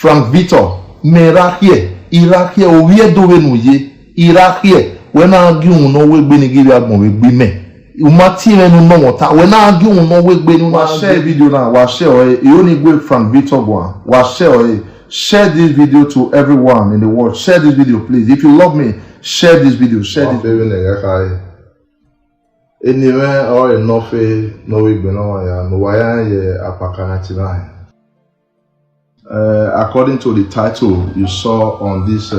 Frank Victor, Merakie, Irakie, Oye Dovenuye, Irakie, when I give you no way, Benny with me. Umatime no water. When I give you no way, Benny, share video now, wash share, you only go Frank Victor one, wash share this video to everyone in the world. Share this video, please. If you love me, share this video. Share this video. Anyway, or enough, no way, no wire, Akpaka 99. According to the title you saw on this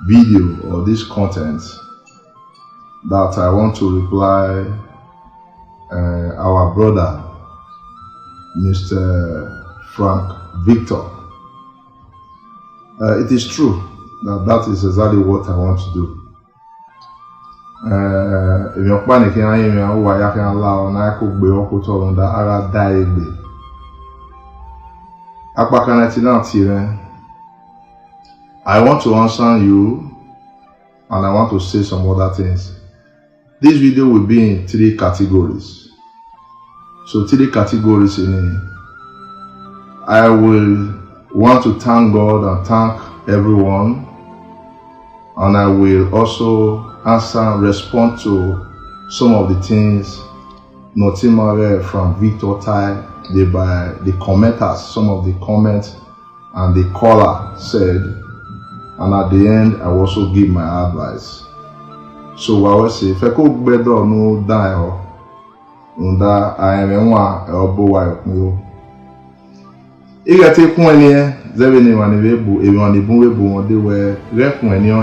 video or this content, that I want to reply our brother, Mr. Frank Victor. It is true that is exactly what I want to do. If you're panicking, I can allow and I could be okutol on the ara die. Akpaka 99, I want to answer you and I want to say some other things. This video will be in 3 categories. So 3 categories in it. I will want to thank God and thank everyone, and I will also answer and respond to some of the things Notimare from Victor Tai, by the commenters, some of the comments and the caller said, and at the end I will also give my advice. So I will say, if I could better no die, I am one elbow. If I take one year, Zevini Manivebu, if you want the Bunwebu, they were rep when you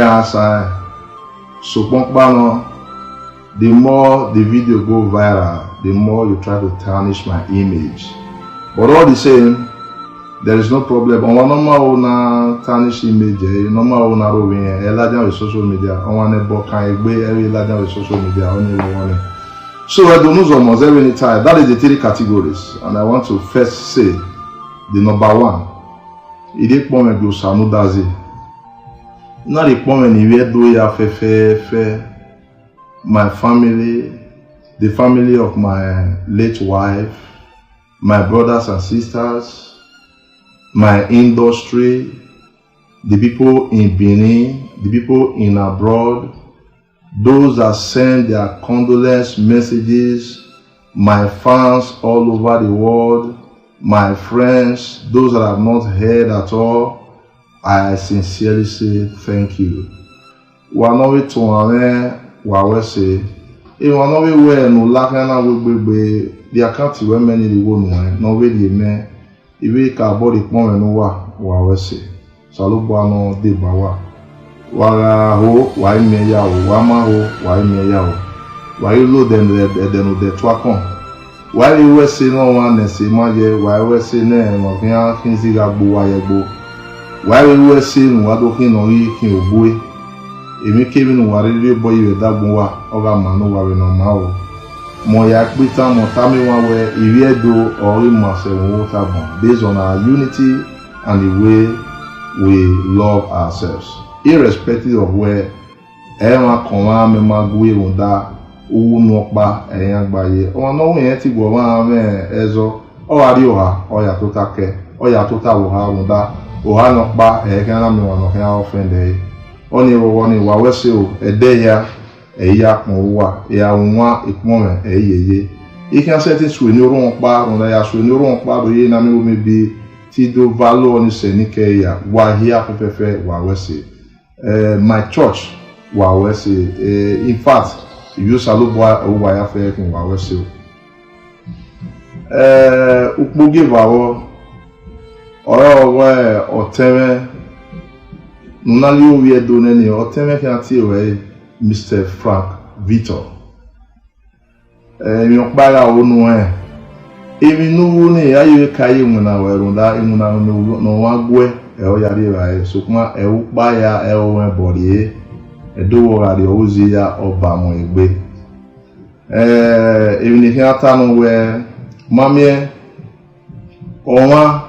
answer. So, the more the video go viral, the more you try to tarnish my image. But all the same, there is no problem. On one normal tarnish image, normal on a social media, on one book can be every larger with social media, only one. So I don't know almost every time. That is the 3 categories, and I want to first say the number 1. It is point go sanu dazi. Not the point when you do ya fe. My family, the family of my late wife, my brothers and sisters, my industry, the people in Benin, the people in abroad, those that send their condolence messages, my fans all over the world, my friends, those that have not heard at all, I sincerely say thank you. Wawe say, if one of you were no lakana will be the account where many the woman, no way the man, if we can body point no wawe say. Salubano de bawa. Wara ho, why me yao, wama ho, why me yao. Why you load them the twakon? Why you were saying no one and say, Maje, why we say ne, Mafia, Kinziga Buayabo. Why you were saying what looking on you can boy. If you came in worry boy with that boa or a man over no mao. Moya Quita Motami one where if you do or in myself water based on our unity and the way we love ourselves. Irrespective of where Emma Command Magui Unda Unokba and Young Baye or no yet go on Ezo or Adioha or Yatotake or Yatota Unda or Hanokba and Kanami one offend. Only one wawe seo edeya eya konwa ya nwa ikmome eyeye you can set it to no ron pa on ya so no ron pa do ye na me be ti do value on se ni ke ya wa here fefe wawe se my church wawe se in fact if you salubo wa ya fe kin wawe se ukpoge bawo oro we oteme Nunali we are doing or away Mr. Frank Victor. You buy our own way. Even no I carry when I were on that in no one way, Yari, so come a buy a own body, a do at the Ozia or Bamo way. Even if you are town where Mammy or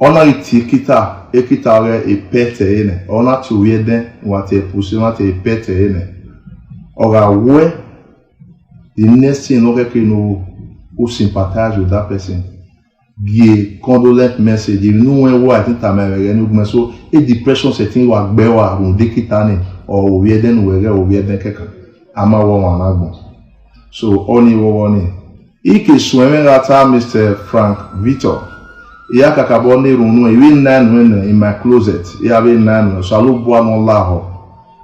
ona itikita ekitawe epete ene ona tuwede wate pusimate epete ene ora we the next thing no who sympathize with that person Be condolent message. You know when I think I'm so a depression setting wa gbewa on dekitani or we then we then keka. Ama wa so only one. Ike swimming at Mr. Frank Victor. Iya kakabone runu even 9 when in my closet. Iya be 9 so alu bo no laho.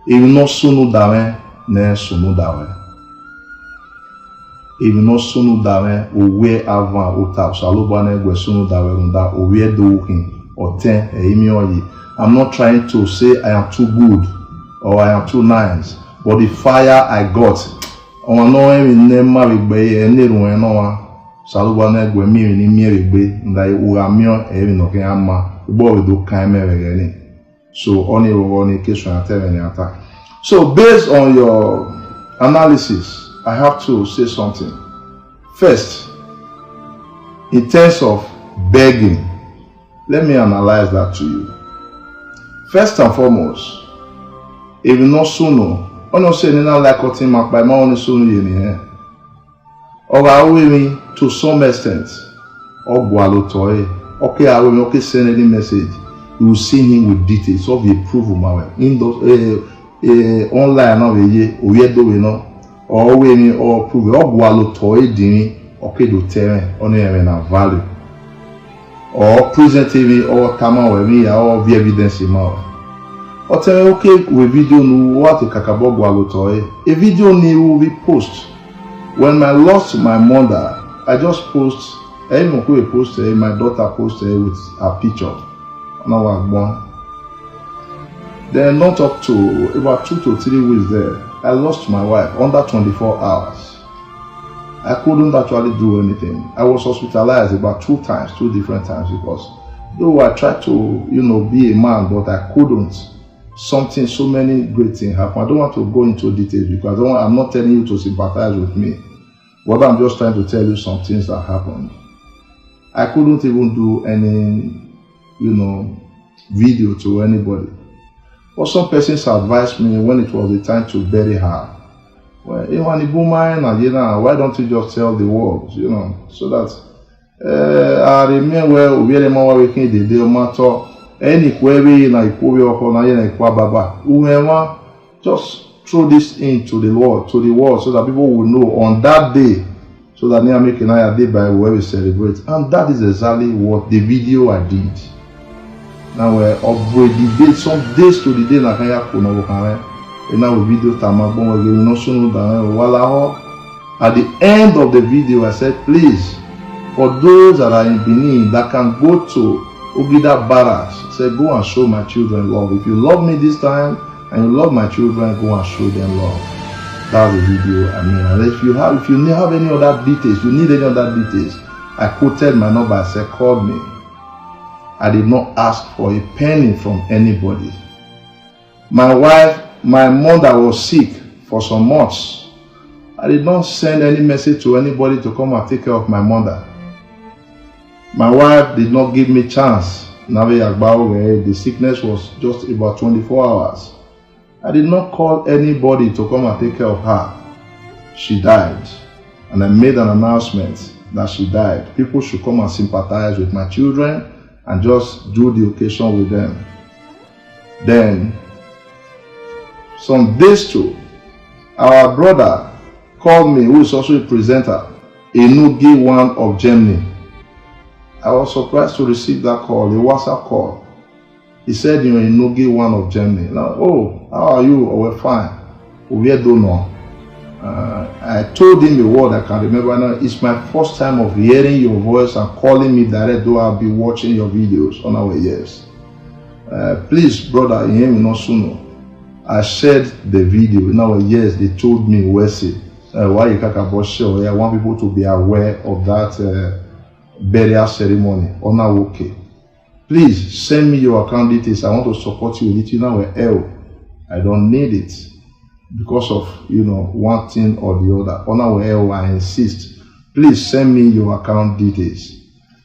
If no sunu dawe ne sunu dawe. If no sunu dawe owe avant ota so alu bo na egwe sunu dawe nda owe do kin oten emi oyi. I'm not trying to say I am too good or I am too nice, but the fire I got on no emi ne ma be eni run no wa saluba na egwe mi ni mi egbe nda uramio emi no ke ama bo we do kan me ni. So only one question attack. So based on your analysis, I have to say something. First, in terms of begging, let me analyze that to you. First and foremost, if you know sooner, I don't say you don't like cutting my by my own sooner here. Or I will to some extent, or gualo toy. Okay, I will not send any message. You will see him with details of the approval in those online now we do we know or we or prove or gualo toy dini okay do tell on a value or present TV or tama we or the evidence in or tell okay we video no what a kakabo gualo toy a video new we post when I lost my mother. I just post my daughter posted with a picture. Now I'm born. Then not up to about 2 to 3 weeks there, I lost my wife under 24 hours. I couldn't actually do anything. I was hospitalized about 2 times, 2 different times because though I tried to, be a man, but I couldn't. So many great things happened. I don't want to go into details because I'm not telling you to sympathize with me. But I'm just trying to tell you some things that happened. I couldn't even do any, video to anybody. But some persons advised me when it was the time to bury her. Well, why don't you just tell the world, so that I remember where we working the day matter any query like whoever just throw this into the world so that people will know on that day. So that I make a day by where we celebrate, and that is exactly what the video I did. Now we're upgrading the date, some days to the day na kaya kuna wokare. And now we video tamabon again, no sooner than at the end of the video, I said, please, for those that are in Benin that can go to Ogida Barracks, say go and show my children love. If you love me this time and you love my children, go and show them love. That's the video. And if you have any other details, you need any other details, I quoted my number. I said, call me. I did not ask for a penny from anybody. My mother was sick for some months. I did not send any message to anybody to come and take care of my mother. My wife did not give me chance. The sickness was just about 24 hours. I did not call anybody to come and take care of her. She died. And I made an announcement that she died. People should come and sympathize with my children and just do the occasion with them. Then, some days too, our brother called me, who is also a presenter, Enogie one of Germany. I was surprised to receive that call, a WhatsApp call. He said, you're Enogie one of Germany. Now, oh, how are you? Oh, we're fine. We don't know. I told him a word I can remember now. It's my first time of hearing your voice and calling me direct, though I'll be watching your videos on our ears. Please, brother, you hear me not sooner. I shared the video. In our ears, they told me, Wesi, why you can't about show? I want people to be aware of that burial ceremony. On our okay. Please send me your account details. I want to support you with it. I don't need it because of one thing or the other. On our I insist. Please send me your account details.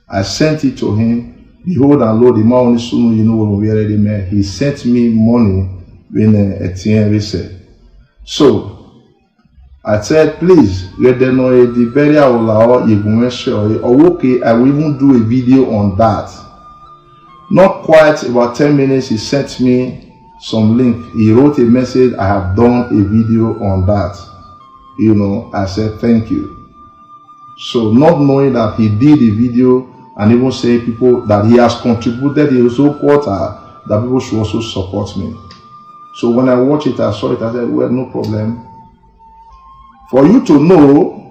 I sent it to him. Behold and lo, the man only soon when we already met. He sent me money when Etienne said. So I said, please, let them know the burial or okay, I will even do a video on that. Not quite about 10 minutes, he sent me some link. He wrote a message, I have done a video on that. You know, I said, thank you. So not knowing that he did a video and even say people that he has contributed, he also quota that people should also support me. So when I watched it, I saw it, I said, well, no problem. For you to know,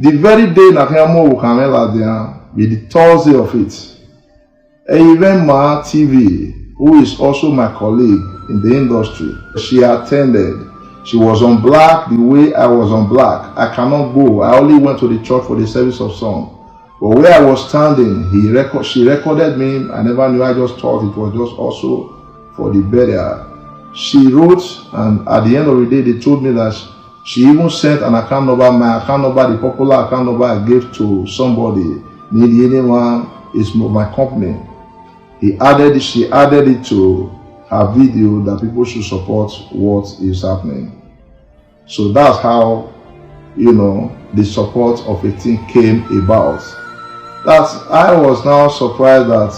the very day Nakayamo Ukamela there, be the Thursday of it, even Ma TV, who is also my colleague in the industry, she attended. She was on black the way I was on black. I cannot go. I only went to the church for the service of song. But where I was standing, she recorded me. I never knew. I just thought it was just also for the burial. She wrote, and at the end of the day, they told me that she even sent an account number, my account number, the popular account number I gave to somebody. Needy anyone is my company. She added it to her video that people should support what is happening. So that's how, you know, the support of a thing came about. I was now surprised that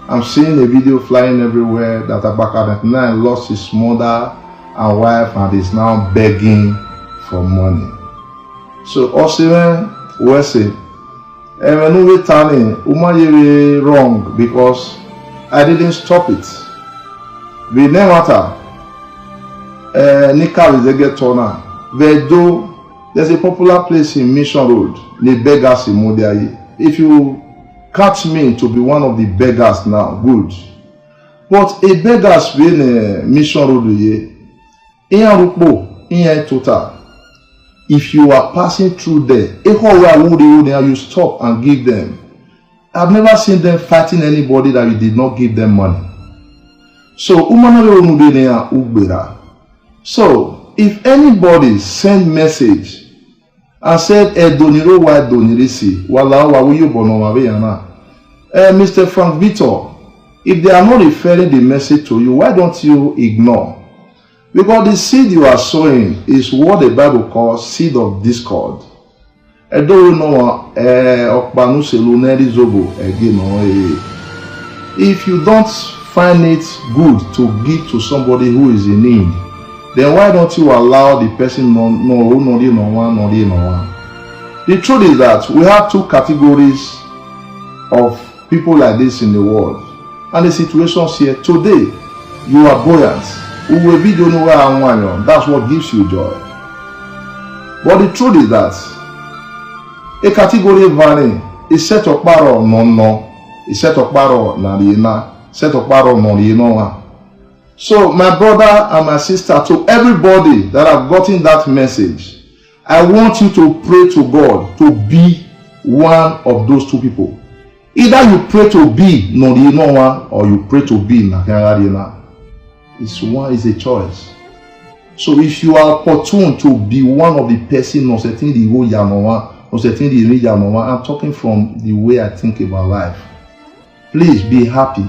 I'm seeing a video flying everywhere that Akpaka lost his mother and wife and is now begging for money. So also we say, wrong because I didn't stop it. We no matter. Nika is a get turner. There's a popular place in Mission Road, the beggars in Modiaye. If you catch me to be one of the beggars now, good. But a beggars being a Mission Road, in total. If you are passing through there, you stop and give them. I've never seen them fighting anybody that you did not give them money. So, so if anybody send message and said, Mr. Frank Victor, if they are not referring the message to you, why don't you ignore? Because the seed you are sowing is what the Bible calls seed of discord. If you don't find it good to give to somebody who is in need, then why don't you allow the person The truth is that we have two categories of people like this in the world. And the situations here today, you are buoyant. That's what gives you joy. But the truth is that a category varying is set of paro no, is set of paro narina, set of paro no. So my brother and my sister, to everybody that have gotten that message, I want you to pray to God to be one of those two people. Either you pray to be Norinoa or you pray to be Nakarina. It's a choice. So if you are opportune to be one of the person I'm talking from the way I think about life. Please be happy.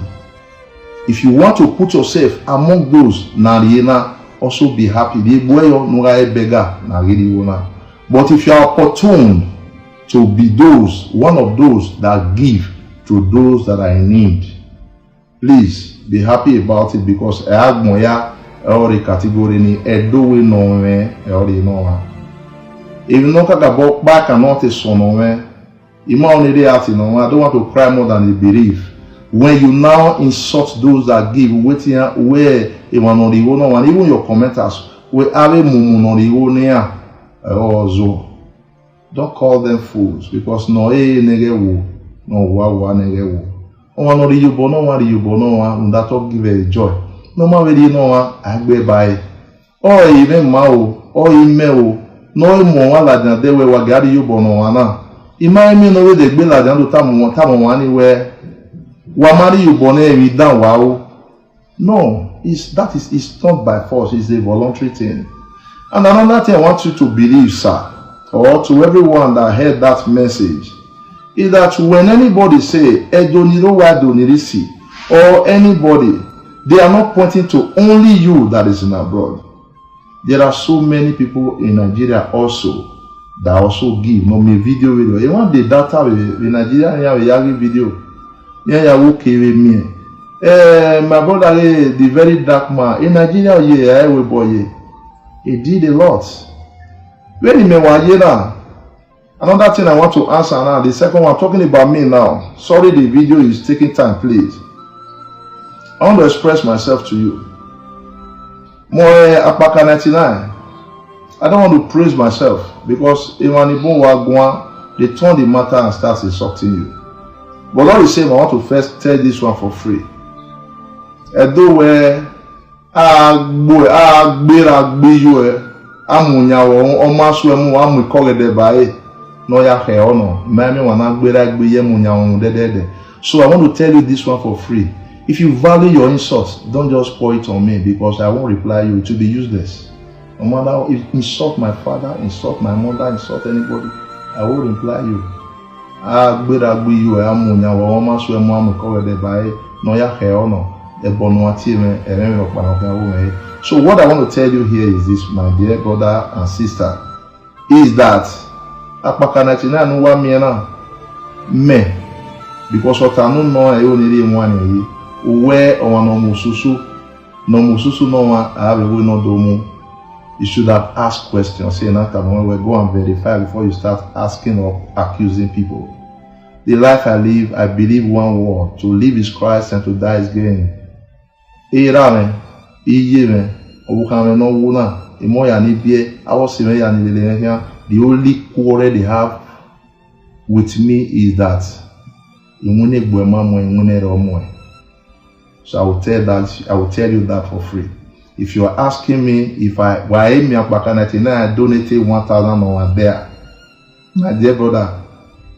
If you want to put yourself among those Nariena, also be happy. But if you are opportune to be one of those that give to those that are in need, please be happy about it, because I have moya every category ni edowe no me every no. If you don't about back and not so no me, I don't want to cry more than you believe. When you now insult those that give, waiting where even your commenters will have a don't call them fools, because no negewo no wa negewo. No that will give a joy. No matter I by or even mao or email no more than they were gari you bonoana. Imagine me no way the bill than to anywhere. Wamari you bone down wow. No, it's not by force, it's a voluntary thing. And another thing I want you to believe, sir, or to everyone that heard that message, is that when anybody say or anybody, they are not pointing to only you that is in abroad. There are so many people in Nigeria also that also give no me video. You want the data with Nigeria? You have a video. Yeah, you okay with me. My brother, the very dark man in Nigeria, yeah, boy, he did a lot. When he another thing I want to answer now, the second one, talking about me now. Sorry, the video is taking time, please. I want to express myself to you. More Akpaka 99. I don't want to praise myself because they turn the matter and start insulting you. But Lord is saying, I want to first tell this one for free. Edo where so I want to tell you this one for free. If you value your insults, don't just pour it on me because I won't reply you. It will be useless. No matter if insult my father, insult my mother, insult anybody, I won't reply you. So what I want to tell you here is this, my dear brother and sister, is that Akpaka 99 no me because what I don't know I only one where or no mususu no one I have a way no domo. You should have asked questions, saying that go and verify before you start asking or accusing people. The life I live, I believe one word: to live is Christ and to die is gain. The only quarrel they have with me is that so I will tell you that for free. If you are asking me if I donated 1,000 over there, my dear brother,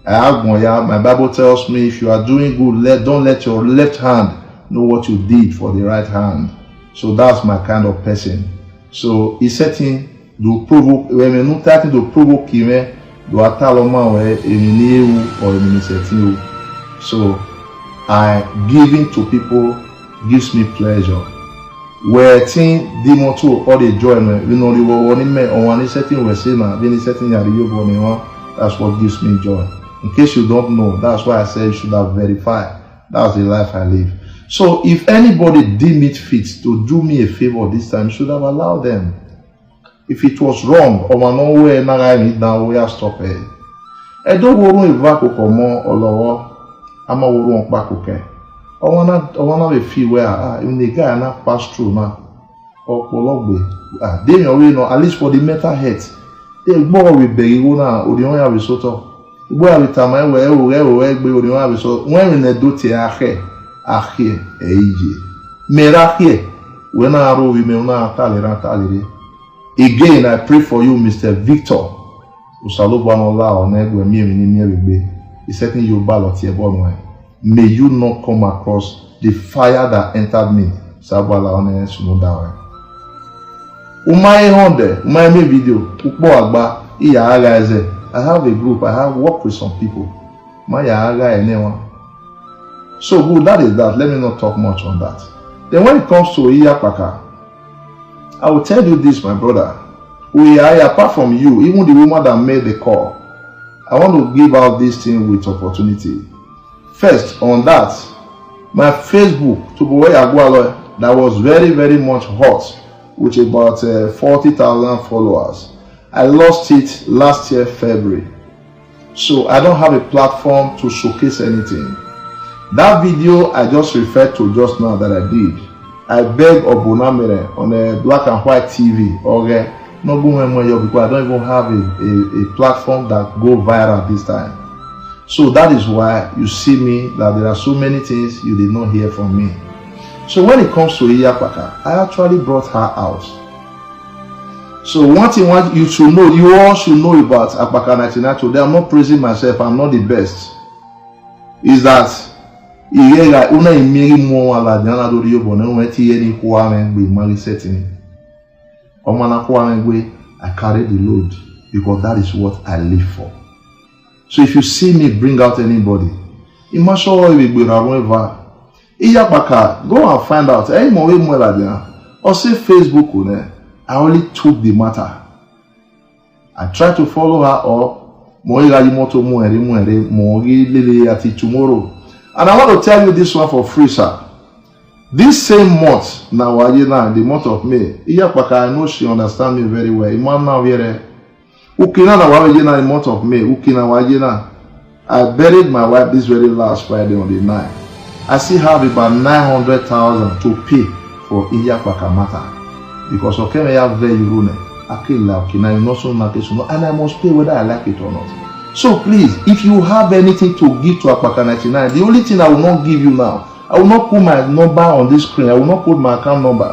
my Bible tells me if you are doing good, don't let your left hand know what you did for the right hand. So that's my kind of person. So it's setting to provoke when we not starting to provoke him, do ataloma or so I giving to people gives me pleasure. Where thing demon to all the joy, you know, the one me or one setting we say now, then setting that's what gives me joy. In case you don't know, that's why I say you should have verified. That's the life I live. So if anybody deem it fit to do me a favor this time, you should have allowed them. If it was wrong, or no way now we are stop it. I don't want to evacuate or lower. I'm a woman back okay. I wanna be feel where even the guy not pass through now. Or they know at least for the mental health. They more with Beggy now, or the only have a sort of where we time when we have so when we do age. Merakie when I roll we may not tolerate. Again, I pray for you, Mr. Victor. He's setting you ballot here, boy. May you not come across the fire that entered me. Sabala on Sunodawa. Umay Honda, my video, I have a group, I have worked with some people. So good, that is that. Let me not talk much on that. Then when it comes to Akpaka, I will tell you this, my brother. We are, apart from you, even the woman that made the call, I want to give out this thing with opportunity. First, on that, my Facebook, that was very, very much hot, with about 40,000 followers. I lost it last year, February. So I don't have a platform to showcase anything. That video I just referred to just now that I did, I beg Obunamere on a black and white TV, okay? No because I don't even have a platform that go viral this time. So that is why you see me that there are so many things you did not hear from me. So when it comes to Akpaka, I actually brought her out. So one thing you should know, you all should know about Akpaka 99 today. I'm not praising myself, I'm not the best. Is that I carry the load because that is what I live for. So if you see me bring out anybody, go and find out. Or say Facebook, I only took the matter. I tried to follow her up. And I want to tell you this one for free, sir. This same month, now the month of May, I know she understands me very well. The month of May, I buried my wife this very last Friday on the 9th. I still have about 900,000 to pay for Akpaka matter. Because okay, I have very rune. And I must pay whether I like it or not. So please, if you have anything to give to Akpaka 99, the only thing I will not give you now, I will not put my number on this screen. I will not put my account number.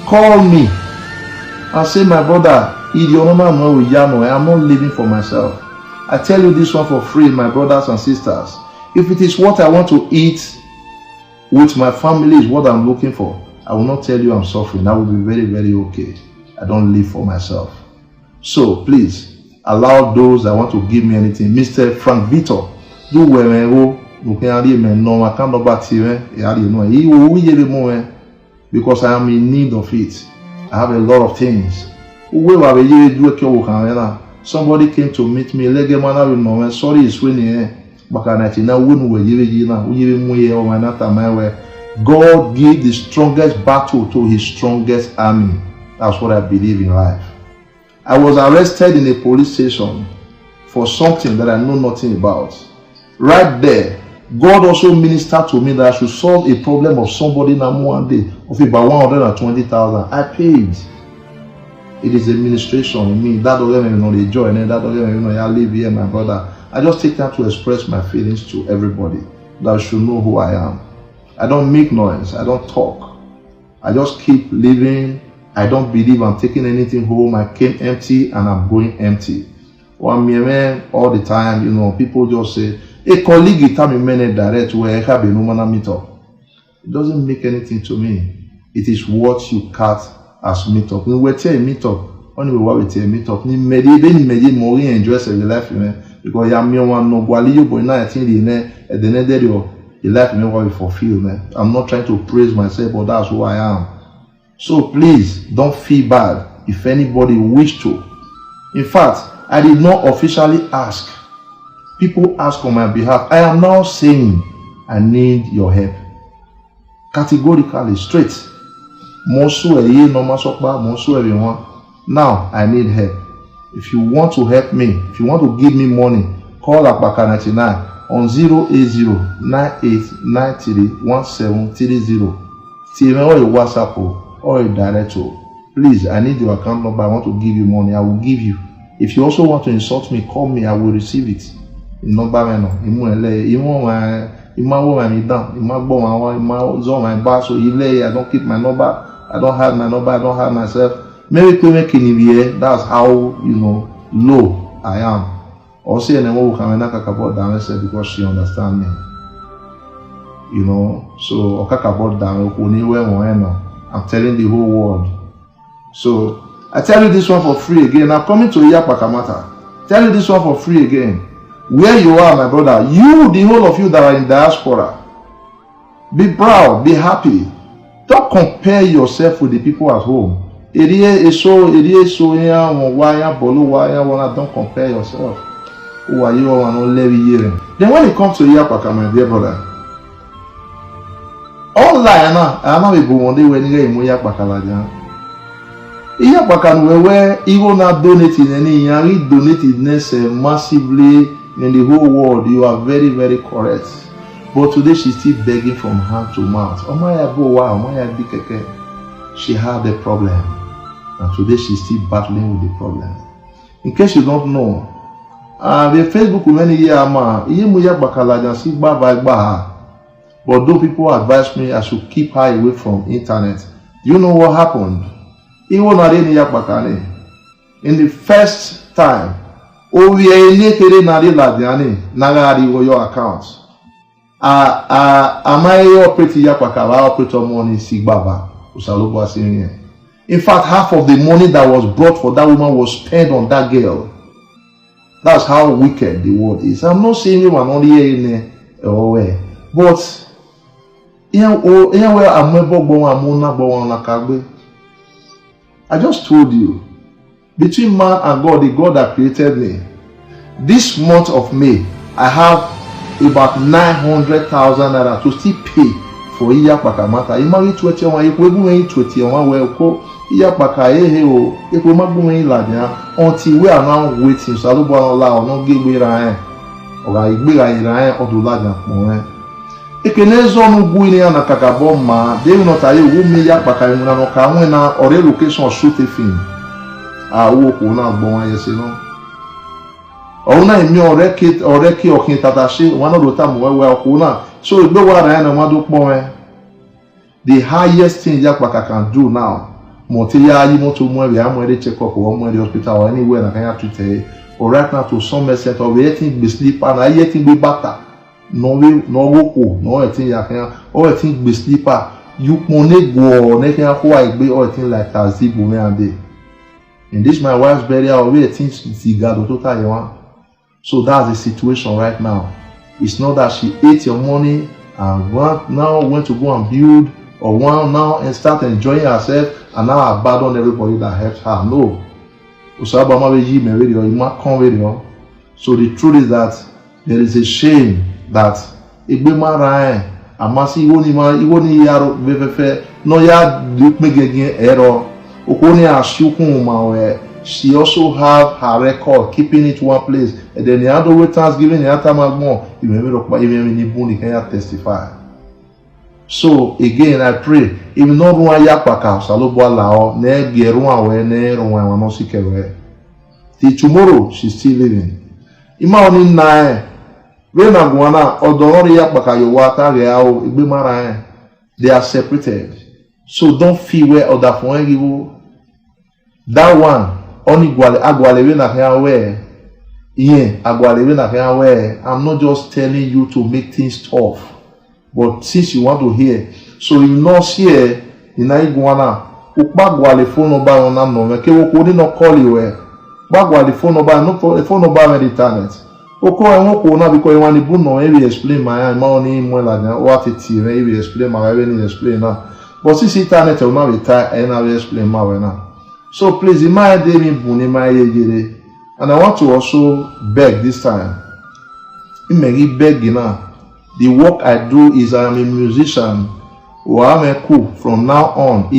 Call me and say, my brother, if your number I am not living for myself. I tell you this one for free, my brothers and sisters. If it is what I want to eat with my family is what I'm looking for, I will not tell you I'm suffering. I will be very, very okay. I don't live for myself. So please, allow those that want to give me anything. Mr. Frank Victor, do wherever because I am in need of it. I have a lot of things. Somebody came to meet me. Sorry, it's winning. God gave the strongest battle to his strongest army. That's what I believe in life. I was arrested in a police station for something that I know nothing about. Right there, God also ministered to me that I should solve a problem of somebody now one day of about 120,000. I paid. It is administration in me. That doesn't mean no the joy, and that doesn't mean I live here, my brother. I just take time to express my feelings to everybody that should know who I am. I don't make noise. I don't talk. I just keep living. I don't believe I'm taking anything home. I came empty and I'm going empty. One man all the time, you know, people just say, a colleague tell me many direct where I have a normal meet up. It doesn't make anything to me. It is what you cut as meet up. We tell a meet up. Only we tell a meet up. Ni medi more enjoy your life, because ya me one no gwali you boy na at the end of the life me what we fulfill, man. I'm not trying to praise myself, but that's who I am. So please don't feel bad if anybody wish to. In fact, I did not officially ask. People ask on my behalf. I am now saying I need your help. Categorically, straight. Now I need help. If you want to help me, if you want to give me money, call Akpaka 99 on 08098931730. See me or your WhatsApp or a direct. Please, I need your account number. I want to give you money. I will give you. If you also want to insult me, call me. I will receive it. Number I don't keep my number. I don't have my number. I don't have myself. Maybe that's how, you know, low I am. Also, because she understands me. You know, so I'm telling the whole world. So I tell you this one for free again. I'm coming to Akpaka matter. Tell you this one for free again. Where you are, my brother, you, the whole of you that are in diaspora, be proud, be happy. Don't compare yourself with the people at home. Don't compare yourself. Who are you? Then when it comes to Akpaka, my dear brother, online, I'm not able one day when you get Akpaka. Akpaka where even not donating any, donated massively in the whole world. You are very, very correct. But today she's still begging from hand to mouth. She had a problem. And today she's still battling with the problem. In case you don't know, the Facebook many years, but though people advise me I should keep her away from internet, you know what happened? In the first time, your account. Am I operating Akpaka? I operate money Sigbaba. In fact, half of the money that was brought for that woman was spent on that girl. That's how wicked the world is. I'm not saying you are only here but I just told you, between man and God, the God that created me, this month of May, I have about 900,000 naira to still pay for Akpaka matter. You marry 21, you will be 21. Well, go Akpaka, oh, you will not be until we are now waiting. So I don't allow no give me right, or I be right or do like Ekenezo n'ugwu ile ya na kakabo ma they will not aye wo me Akpaka mu na no ka wen na ore location shoot film wo ko na gbo wan yese no o na emi ore ki okin tatashi one of the time we ko na so igbe wa ra na ma do pon the highest thing Akpaka can do now mo ti ya yi mo to mo e am we check up or mo the hospital or anywhere na kan ya treat or right now to some extent of everything be sleep and everything be better. No woko no etin yakan or etin gbe sleeper you pone go na kan ko aigbe or etin like tazibo me ande in this my wife's burial we etin sigado total yewan. So that's the situation right now. It's not that she ate your money and now went to go and build or want now and start enjoying herself and now abandon everybody that helped her. No. So the truth is that there is a shame that igbe mara amasi iwoni yaro vefefe no ya megegen ero okoni asukun mawe. She also have her record keeping it one place and then the other way Thanksgiving the other more even can testify. So again I pray if no run Akpaka salobo lao ne geru awe ne run no sikewe till tomorrow she's still living. Ima oni na when I go na odori Akpaka yo wata re ao igbe mara they are separated. So don't feel where other for you that one only agwalewe na kan we agwalewe na kan we. I'm not just telling you to make things tough, but since you want to hear, so you not hear in Igwana ukbagwale phone number on no ke wo ko no call you bagwale phone number no phone number on the internet oko enwo ko na because you want to no e explain my money mo la what it e explain my we explain na but since internet will not be tie and I will explain my we na. So please, and I want to also beg this time. The work I do is I am a musician. From now on,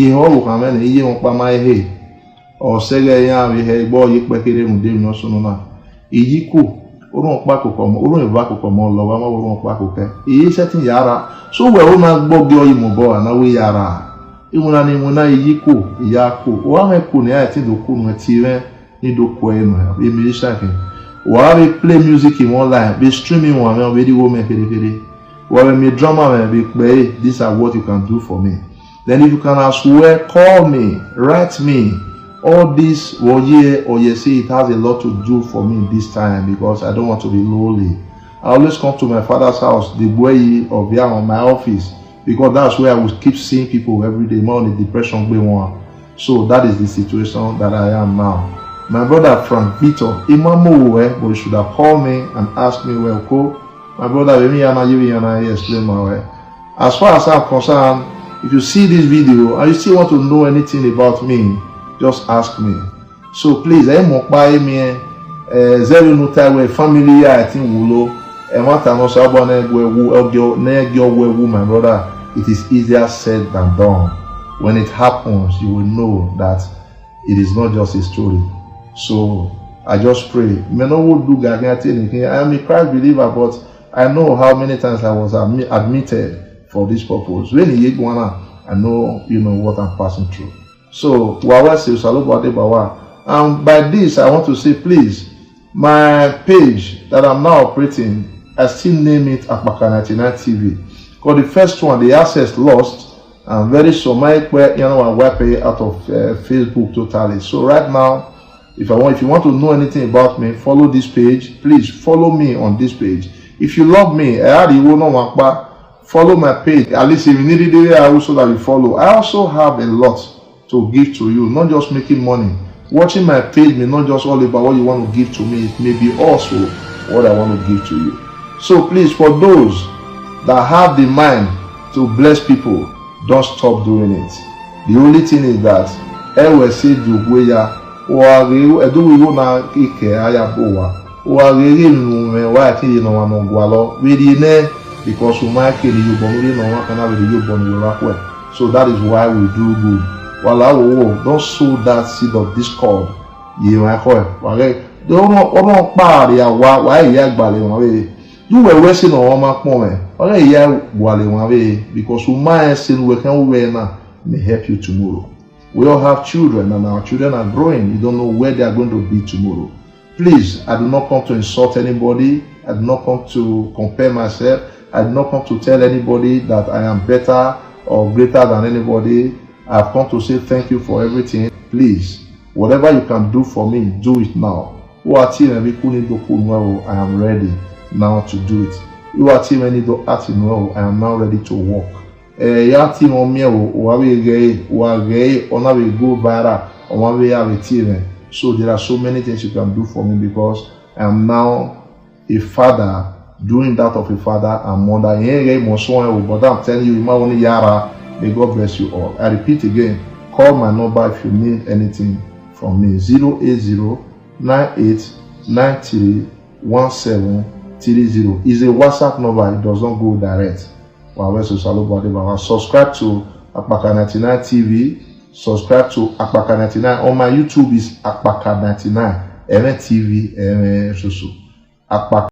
or say ya we hey boy yekpekere mu dem no so na. Iyiku orun pa kokko orun ba kokko mo lo wa ma orun pa kokko. Iyi setting yara. So we o na gbogbe oyimo bo na we yara. Imuna ni muna yiku yaku wa me kuni ati do kunu tiwe ni do ko eno e musician ken wa we play music in online be streaming one me be the woman kere wa me drama me be play these are what you can do for me. Then if you can as well call me, write me. All this woye or you see it has a lot to do for me this time because I don't want to be lonely. I always come to my father's house, the way of on my office. Because that's where I will keep seeing people every day, more on the depression going on. So that is the situation that I am now. My brother Frank Victor, but you should have called me and asked me where go. My brother, explain my way. As far as I'm concerned, if you see this video and you still want to know anything about me, just ask me. So please, I'm by me. Zero no time family, I think wulo. And what I'm also about my brother, it is easier said than done. When it happens, you will know that it is not just a story. So I just pray. I am a Christ believer, but I know how many times I was admitted for this purpose. When I know what I'm passing through. So and by this I want to say, please, my page that I'm now operating, I still name it Akpaka 99 TV. Because the first one, the access lost, and very soon my wipe it out of Facebook totally. So right now, if you want to know anything about me, follow this page. Please follow me on this page. If you love me, follow my page. At least if you need it, I also that you follow. I also have a lot to give to you, not just making money. Watching my page may not just all about what you want to give to me, it may be also what I want to give to you. So please, for those that have the mind to bless people, don't stop doing it. The only thing is that ewe se jogwe ya wa re edo wo na ike aya bowa wa re nu me wa ti no wa no gwalo we di ne because we might kill you but we no one can have you born we rock well. So that is why we do good. Well, don't sow that seed of discord. You might call it. Don't party why ya gbale won we. You were wasting on one moment. Okay, ya gwale won we because we might sin we can we na may help you tomorrow. We all have children and our children are growing. You don't know where they are going to be tomorrow. Please, I do not come to insult anybody. I do not come to compare myself. I do not come to tell anybody that I am better or greater than anybody. I've come to say thank you for everything. Please, whatever you can do for me, do it now. I am ready now to do it. I am now ready to walk. So there are so many things you can do for me because I am now a father doing that of a father and mother. But I'm telling you, may God bless you all. I repeat again, call my number if you need anything from me. 08098931730 is a WhatsApp number. It does not go direct. Subscribe to Akpaka 99 TV. Subscribe to Akpaka 99. On my YouTube is Akpaka 99. TV. Akpaka.